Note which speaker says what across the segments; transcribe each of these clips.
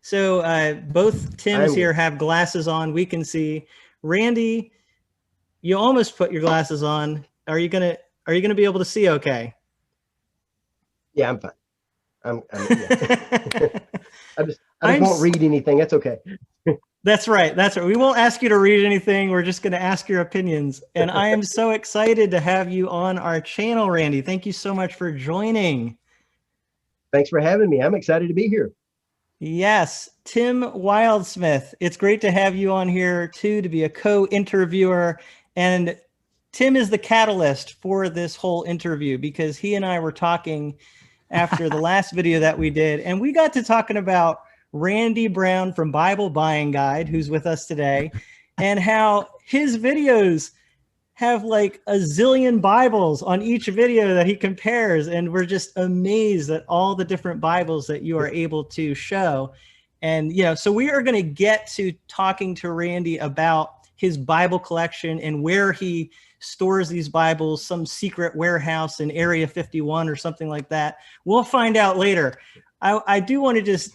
Speaker 1: So both Tims
Speaker 2: I'm
Speaker 1: here
Speaker 2: good.
Speaker 1: have glasses on. We can see. Randy, you almost put your glasses on. Are you gonna be able to see okay?
Speaker 2: Yeah, I'm fine. Yeah. I just
Speaker 1: I'm
Speaker 2: won't read anything. That's okay.
Speaker 1: That's right. That's right. We won't ask you to read anything. We're just going to ask your opinions. And I am so excited to have you on our channel, Randy. Thank you so much for joining.
Speaker 2: Thanks for having me. I'm excited to be here.
Speaker 1: Yes, Tim Wildsmith. It's great to have you on here too, to be a co-interviewer. And Tim is the catalyst for this whole interview because he and I were talking after the last video that we did, and we got to talking about Randy Brown from Bible Buying Guide, who's with us today, and how his videos have like a zillion Bibles on each video that he compares. And we're just amazed at all the different Bibles that you are able to show. And, so we are going to get to talking to Randy about his Bible collection and where he stores these Bibles, some secret warehouse in Area 51 or something like that. We'll find out later. I do want to just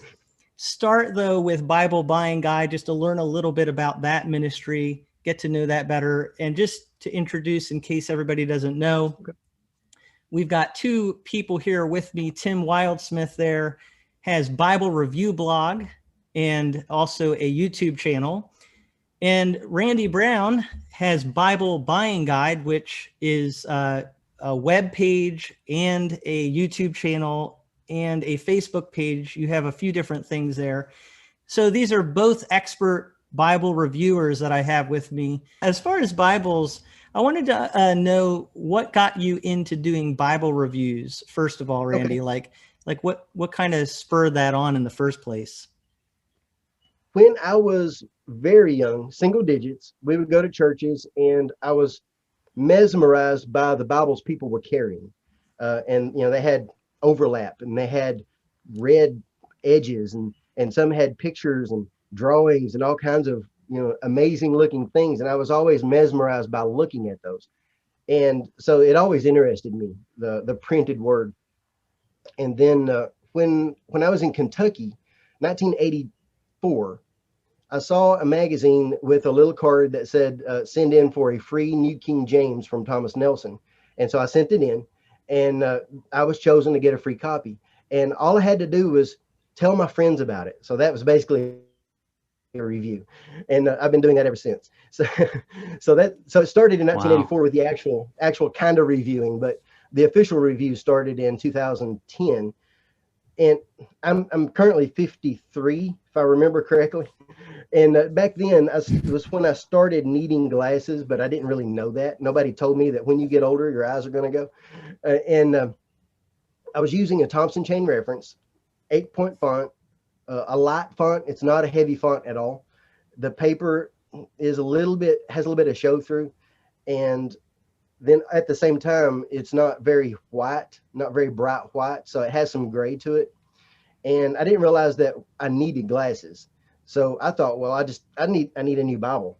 Speaker 1: start, though, with Bible Buying Guide, just to learn a little bit about that ministry, get to know that better, and just to introduce, in case everybody doesn't know, we've got two people here with me. Tim Wildsmith there has Bible Review Blog and also a YouTube channel. And Randy Brown has Bible Buying Guide, which is a web page and a YouTube channel and a Facebook page. You have a few different things there. So these are both expert Bible reviewers that I have with me. As far as Bibles, I wanted to know what got you into doing Bible reviews. First of all, Randy,
Speaker 2: Okay.
Speaker 1: like what kind of spurred that on in the first place?
Speaker 2: When I was very young, single digits, we would go to churches and I was mesmerized by the Bibles people were carrying. And they had overlap and they had red edges and some had pictures and drawings and all kinds of, amazing looking things. And I was always mesmerized by looking at those. And so it always interested me, the printed word. And then when I was in Kentucky, 1984, I saw a magazine with a little card that said, send in for a free New King James from Thomas Nelson. And so I sent it in and I was chosen to get a free copy. And all I had to do was tell my friends about it. So that was basically a review. And I've been doing that ever since. So, so it started in 1984 with the actual kind of reviewing, but the official review started in 2010. And I'm currently 53, if I remember correctly. And back then, it was when I started needing glasses, but I didn't really know that. Nobody told me that when you get older, your eyes are going to go. And I was using a Thompson Chain Reference, 8-point font, a light font. It's not a heavy font at all. The paper has a little bit of show through, and then at the same time, it's not very white, not very bright white, so it has some gray to it. And I didn't realize that I needed glasses. So I thought, well, I need a new Bible.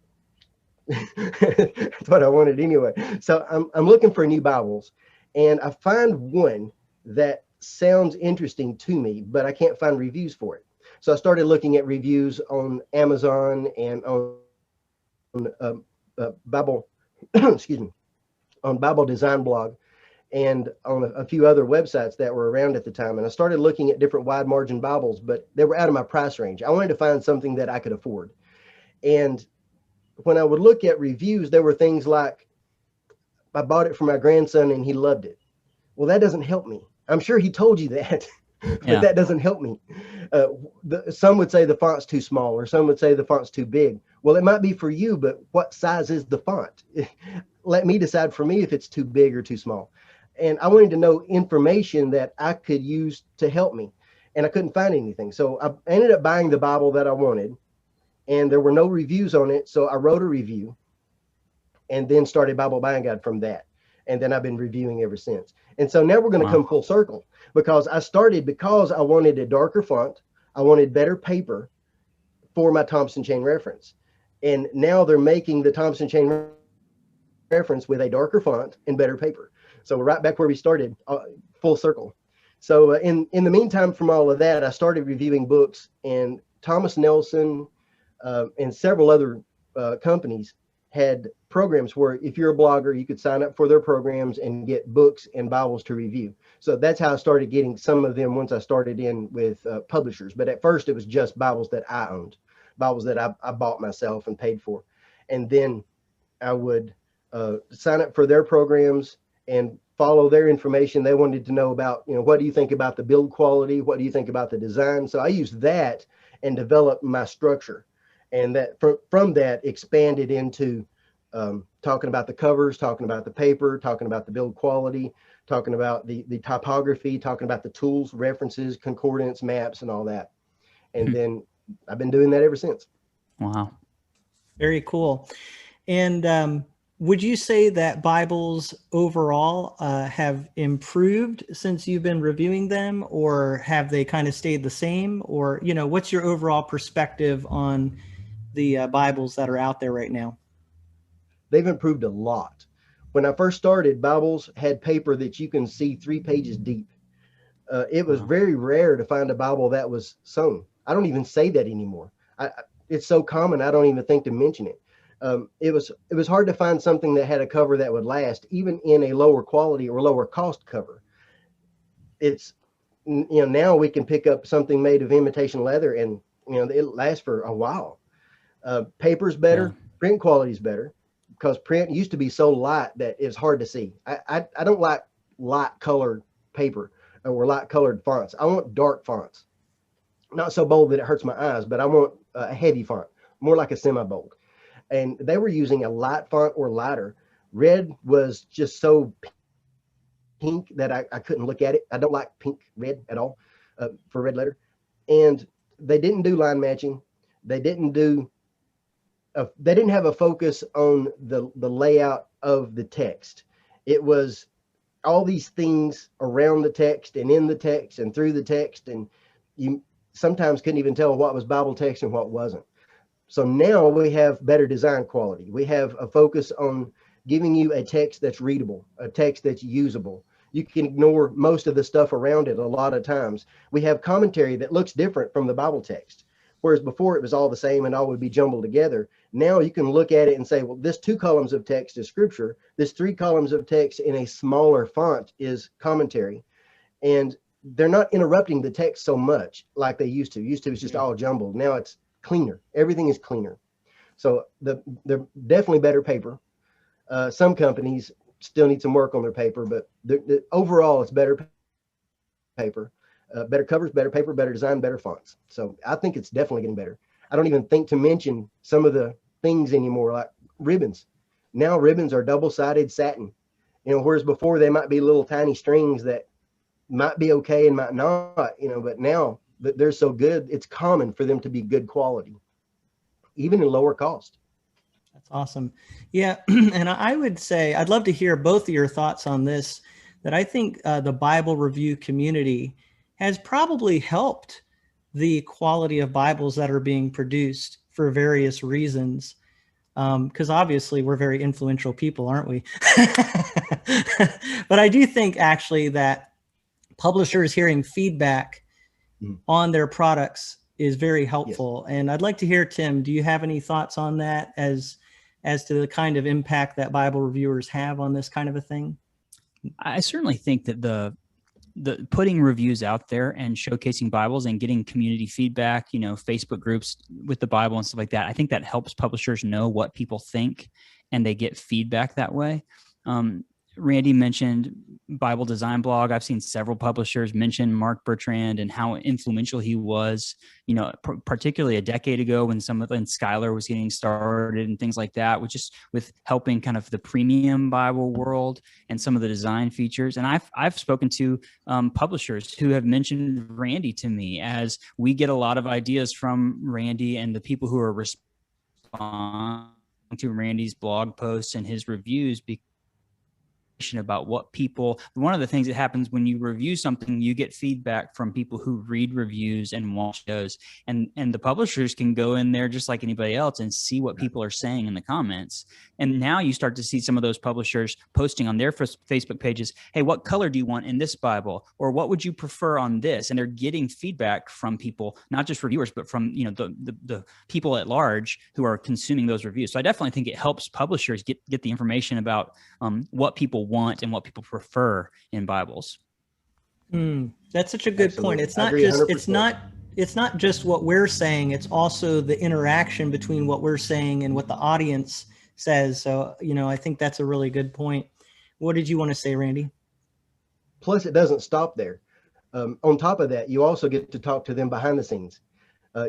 Speaker 2: That's what I wanted anyway. So I'm looking for new Bibles, and I find one that sounds interesting to me, but I can't find reviews for it. So I started looking at reviews on Amazon and on Bible, excuse me, on Bible Design Blog, and on a few other websites that were around at the time. And I started looking at different wide margin Bibles, but they were out of my price range. I wanted to find something that I could afford. And when I would look at reviews, there were things like, I bought it for my grandson and he loved it. Well, that doesn't help me. I'm sure he told you that, but that doesn't help me. Some would say the font's too small, or some would say the font's too big. Well, it might be for you, but what size is the font? Let me decide for me if it's too big or too small. And I wanted to know information that I could use to help me. And I couldn't find anything. So I ended up buying the Bible that I wanted, and there were no reviews on it. So I wrote a review and then started Bible Buying Guide from that. And then I've been reviewing ever since. And so now we're going to come full circle, because I started because I wanted a darker font. I wanted better paper for my Thompson Chain Reference. And now they're making the Thompson Chain Reference with a darker font and better paper. So we're right back where we started, full circle. So in the meantime, from all of that, I started reviewing books and Thomas Nelson and several other companies had programs where if you're a blogger, you could sign up for their programs and get books and Bibles to review. So that's how I started getting some of them once I started in with publishers. But at first it was just Bibles that I owned, Bibles that I bought myself and paid for. And then I would sign up for their programs and follow their information. They wanted to know about, what do you think about the build quality? What do you think about the design? So I used that and developed my structure. And that from that expanded into talking about the covers, talking about the paper, talking about the build quality, talking about the typography, talking about the tools, references, concordance, maps, and all that. And then I've been doing that ever since.
Speaker 3: Wow.
Speaker 1: Very cool. And would you say that Bibles overall have improved since you've been reviewing them, or have they kind of stayed the same? Or, what's your overall perspective on the Bibles that are out there right now?
Speaker 2: They've improved a lot. When I first started, Bibles had paper that you can see 3 pages deep. It was very rare to find a Bible that was sewn. I don't even say that anymore. It's so common, I don't even think to mention it. It was hard to find something that had a cover that would last, even in a lower quality or lower cost cover. It's, now we can pick up something made of imitation leather and, it lasts for a while. Paper's better, print quality's better, because print used to be so light that it's hard to see. I don't like light colored paper or light colored fonts. I want dark fonts, not so bold that it hurts my eyes, but I want a heavy font, more like a semi-bold. And they were using a light font or lighter. Red was just so pink that I couldn't look at it. I don't like pink red at all for red letter. And they didn't do line matching. They didn't have a focus on the layout of the text. It was all these things around the text and in the text and through the text, and you sometimes couldn't even tell what was Bible text and what wasn't. So now we have better design quality. We have a focus on giving you a text that's readable, a text that's usable. You can ignore most of the stuff around it a lot of times. We have commentary that looks different from the Bible text. Whereas before it was all the same and all would be jumbled together. Now you can look at it and say, well, this 2 columns of text is scripture. This 3 columns of text in a smaller font is commentary. And they're not interrupting the text so much like they used to. Used to, it's just all jumbled. Now it's cleaner. Everything is cleaner. So they're definitely better paper. Some companies still need some work on their paper, but overall it's better paper. Better covers, better paper, better design, better fonts. So I think it's definitely getting better. I don't even think to mention some of the things anymore, like ribbons. Now ribbons are double-sided satin, whereas before they might be little tiny strings that might be okay and might not, but now that they're so good, it's common for them to be good quality, even in lower cost.
Speaker 1: That's awesome. Yeah. And I would say, I'd love to hear both of your thoughts on this, that I think the Bible review community has probably helped the quality of Bibles that are being produced for various reasons. Because obviously we're very influential people, aren't we? But I do think actually that publishers hearing feedback on their products is very helpful. Yes. And I'd like to hear, Tim, do you have any thoughts on that as to the kind of impact that Bible reviewers have on this kind of a thing?
Speaker 3: I certainly think that the putting reviews out there and showcasing Bibles and getting community feedback, Facebook groups with the Bible and stuff like that, I think that helps publishers know what people think and they get feedback that way. Randy mentioned Bible Design Blog. I've seen several publishers mention Mark Bertrand and how influential he was, particularly a decade ago when Schuyler was getting started and things like that, which is with helping kind of the premium Bible world and some of the design features. And I've spoken to publishers who have mentioned Randy to me, as we get a lot of ideas from Randy and the people who are responding to Randy's blog posts and his reviews, about what people, one of the things that happens when you review something, you get feedback from people who read reviews and watch those, and the publishers can go in there just like anybody else and see what people are saying in the comments. And now you start to see some of those publishers posting on their Facebook pages, hey, what color do you want in this Bible? Or what would you prefer on this? And they're getting feedback from people, not just reviewers, but from, you know, the people at large who are consuming those reviews. So I definitely think it helps publishers get the information about what people want and what people prefer in Bibles.
Speaker 1: That's such a good point. It's not just
Speaker 2: 100%.
Speaker 1: it's not just what we're saying, it's also the interaction between what we're saying and what the audience says. So, you know, I think that's a really good point. What did you want to say, Randy?
Speaker 2: Plus, it doesn't stop there. On top of that, you also get to talk to them behind the scenes.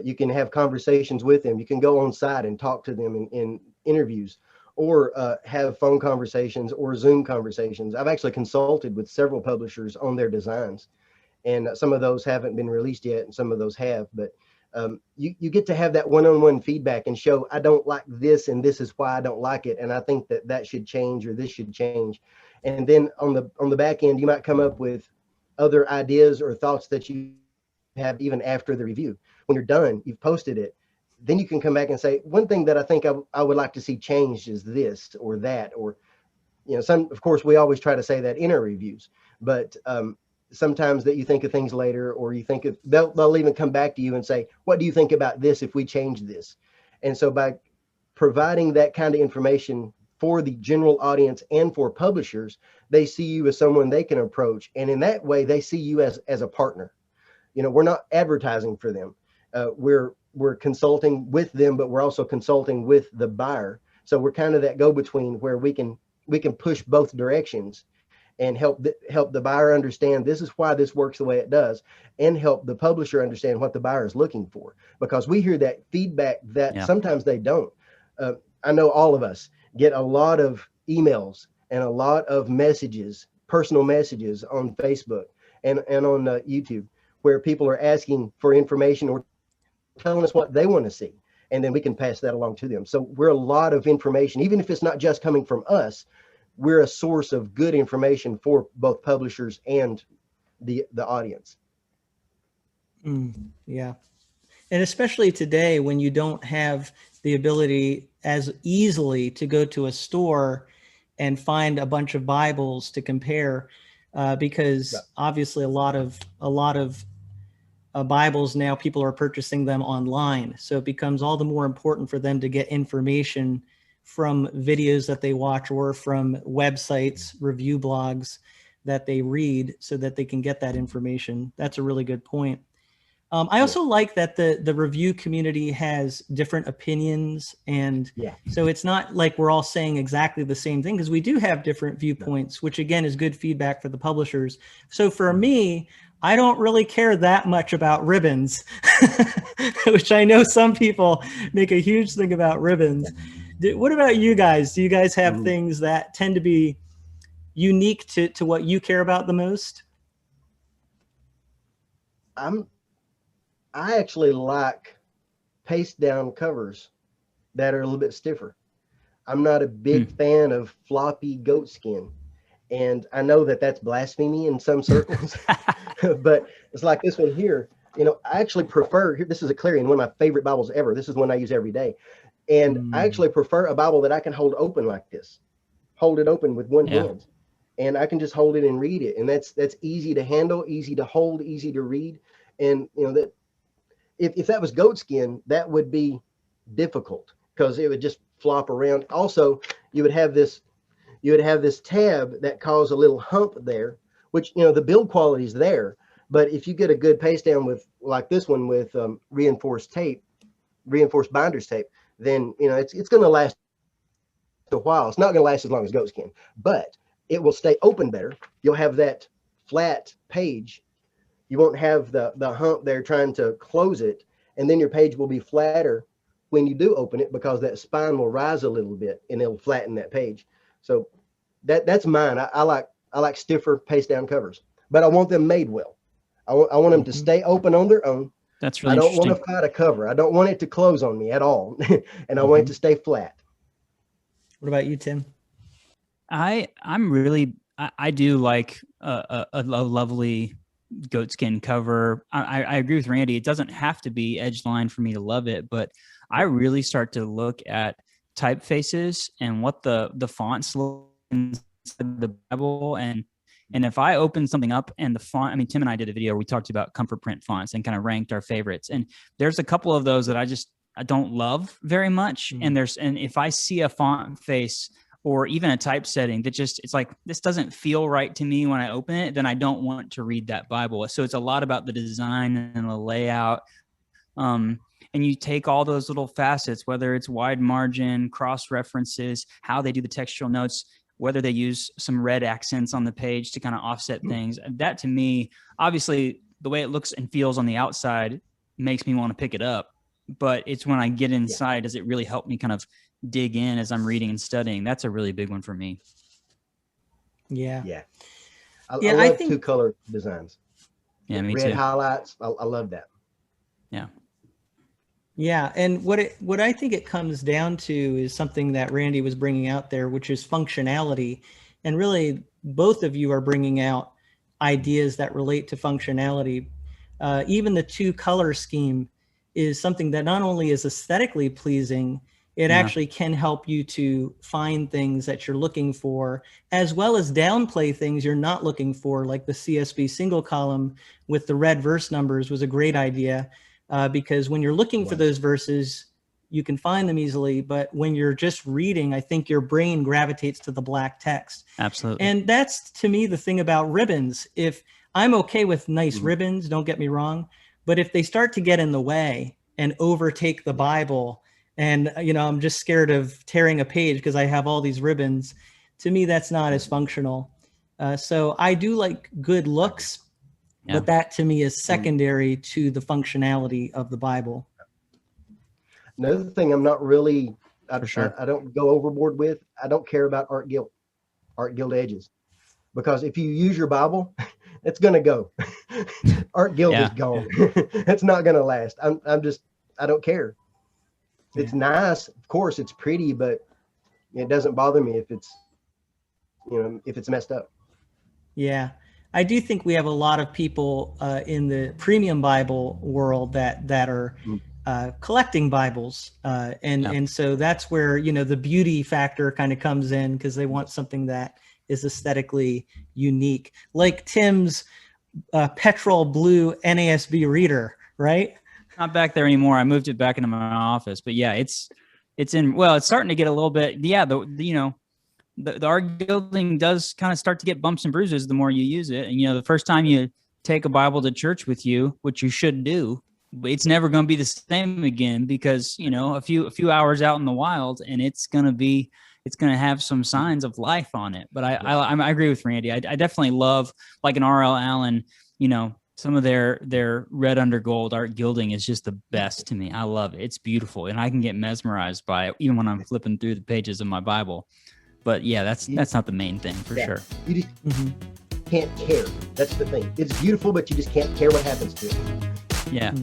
Speaker 2: You can have conversations with them. You can go on site and talk to them in interviews, or have phone conversations or Zoom conversations. I've actually consulted with several publishers on their designs, and some of those haven't been released yet, and some of those have. But you get to have that one-on-one feedback and show, I don't like this, and this is why I don't like it, and I think that should change, or this should change. And then on the back end, you might come up with other ideas or thoughts that you have even after the review. When you're done, you've posted it, then you can come back and say, one thing that I think I would like to see changed is this or that, or, you know, of course, we always try to say that in our reviews, but sometimes that you think of things later, or you think of, they'll even come back to you and say, what do you think about this if we change this? And so by providing that kind of information for the general audience and for publishers, they see you as someone they can approach. And in that way, they see you as a partner. You know, we're not advertising for them. We're consulting with them, but we're also consulting with the buyer. So we're kind of that go-between where we can push both directions and help the buyer understand this is why this works the way it does, and help the publisher understand what the buyer is looking for. Because we hear that feedback that sometimes they don't. I know all of us get a lot of emails and a lot of messages, personal messages on Facebook and on YouTube, where people are asking for information or telling us what they want to see, and then we can pass that along to them. So we're a lot of information, even if it's not just coming from us, we're a source of good information for both publishers and the audience.
Speaker 1: Yeah. And especially today, when you don't have the ability as easily to go to a store and find a bunch of Bibles to compare, because obviously a lot of Bibles now, people are purchasing them online. So it becomes all the more important for them to get information from videos that they watch or from websites, review blogs that they read, so that they can get that information. That's a really good point. I also like that the review community has different opinions. And so it's not like we're all saying exactly the same thing, because we do have different viewpoints, which again is good feedback for the publishers. So for me, I don't really care that much about ribbons, which I know some people make a huge thing about ribbons. What about you guys? Do you guys have things that tend to be unique to what you care about the most?
Speaker 2: I actually like paste down covers that are a little bit stiffer. I'm not a big fan of floppy goat skin. And I know that that's blasphemy in some circles, but it's like this one here. You know, I actually prefer, this is a Clarion, one of my favorite Bibles ever. This is one I use every day. And I actually prefer a Bible that I can hold open like this, hold it open with one hand, and I can just hold it and read it. And that's easy to handle, easy to hold, easy to read. And, you know, that if that was goat skin, that would be difficult because it would just flop around. Also, you would have this tab that caused a little hump there, which, you know, the build quality is there. But if you get a good paste down with like this one with reinforced binders tape, then, you know, it's going to last a while. It's not going to last as long as goat skin, but it will stay open better. You'll have that flat page. You won't have the hump there trying to close it, and then your page will be flatter when you do open it because that spine will rise a little bit and it'll flatten that page. So that's mine. I like stiffer paste down covers, but I want them made well. I want them to stay open on their own.
Speaker 3: That's really
Speaker 2: I don't
Speaker 3: interesting.
Speaker 2: want to fight a cover. I don't want it to close on me at all. And I want it to stay flat.
Speaker 1: What about you, Tim?
Speaker 3: I'm really, I do like a lovely goatskin cover. I agree with Randy. It doesn't have to be edge line for me to love it, but I really start to look at typefaces and what the fonts look inside the Bible. And if I open something up and the font, I mean, Tim and I did a video where we talked about comfort print fonts and kind of ranked our favorites. And there's a couple of those that I don't love very much. Mm-hmm. And if I see a font face or even a typesetting that it's like, this doesn't feel right to me when I open it, then I don't want to read that Bible. So it's a lot about the design and the layout. And you take all those little facets, whether it's wide margin, cross references, how they do the textual notes, whether they use some red accents on the page to kind of offset things. That to me, obviously the way it looks and feels on the outside makes me want to pick it up. But it's when I get inside, does it really help me kind of dig in as I'm reading and studying? That's a really big one for me.
Speaker 2: Yeah. I love two color designs.
Speaker 3: Yeah, me
Speaker 2: red
Speaker 3: too.
Speaker 2: Highlights. I love that.
Speaker 1: Yeah. And what I think it comes down to is something that Randy was bringing out there, which is functionality. And really, both of you are bringing out ideas that relate to functionality. Even the two color scheme is something that not only is aesthetically pleasing, it actually can help you to find things that you're looking for, as well as downplay things you're not looking for, like the CSB single column with the red verse numbers was a great idea, because when you're looking for those verses, you can find them easily. But when you're just reading, I think your brain gravitates to the black text.
Speaker 3: Absolutely.
Speaker 1: And that's, to me, the thing about ribbons. If I'm okay with nice ribbons, don't get me wrong, but if they start to get in the way and overtake the Bible, and, I'm just scared of tearing a page because I have all these ribbons, to me, that's not as functional. So I do like good looks, but that to me is secondary to the functionality of the Bible.
Speaker 2: Another thing I'm not really, I don't go overboard with, I don't care about art guild edges. Because if you use your Bible, it's going to go. Art guild is gone. It's not going to last. I don't care. It's nice. Of course, it's pretty, but it doesn't bother me if it's messed up. Yeah.
Speaker 1: I do think we have a lot of people in the premium Bible world that are collecting Bibles. And so that's where, the beauty factor kind of comes in, because they want something that is aesthetically unique, like Tim's petrol blue NASB reader, right?
Speaker 3: Not back there anymore. I moved it back into my office, but it's starting to get a little bit. Yeah. The art gilding does kind of start to get bumps and bruises the more you use it. And, the first time you take a Bible to church with you, which you should do, it's never going to be the same again, because, a few hours out in the wild, and it's going to have some signs of life on it. But I agree with Randy. I definitely love, like an R.L. Allen, some of their red under gold art gilding is just the best to me. I love it. It's beautiful. And I can get mesmerized by it even when I'm flipping through the pages of my Bible. But that's not the main thing for sure.
Speaker 2: You just can't care. That's the thing. It's beautiful, but you just can't care what happens to it.
Speaker 3: Yeah.